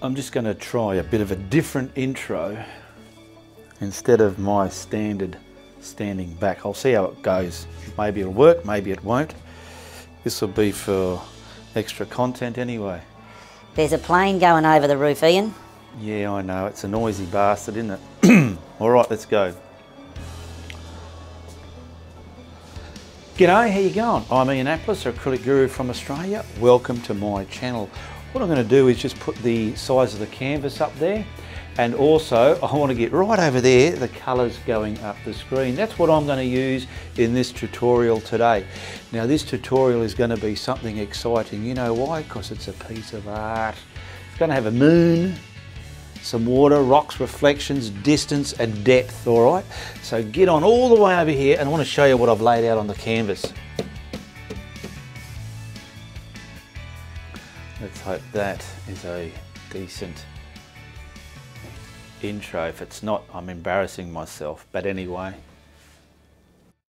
I'm just going to try a bit of a different intro instead of my standard standing back. I'll see how it goes. Maybe it'll work, maybe it won't. This will be for extra content anyway. There's a plane going over the roof, Ian. Yeah, I know. It's a noisy bastard, isn't it? All right, let's go. G'day, how you going? I'm Ian Applis, acrylic guru from Australia. Welcome to my channel. What I'm going to do is just put the size of the canvas up there, and also I want to get right over there the colours going up the screen. That's what I'm going to use in this tutorial today. Now this tutorial is going to be something exciting. You know why? Because it's a piece of art. It's going to have a moon, some water, rocks, reflections, distance and depth, all right? So get on all the way over here and I want to show you what I've laid out on the canvas. Let's hope that is a decent intro. If it's not, I'm embarrassing myself. But anyway,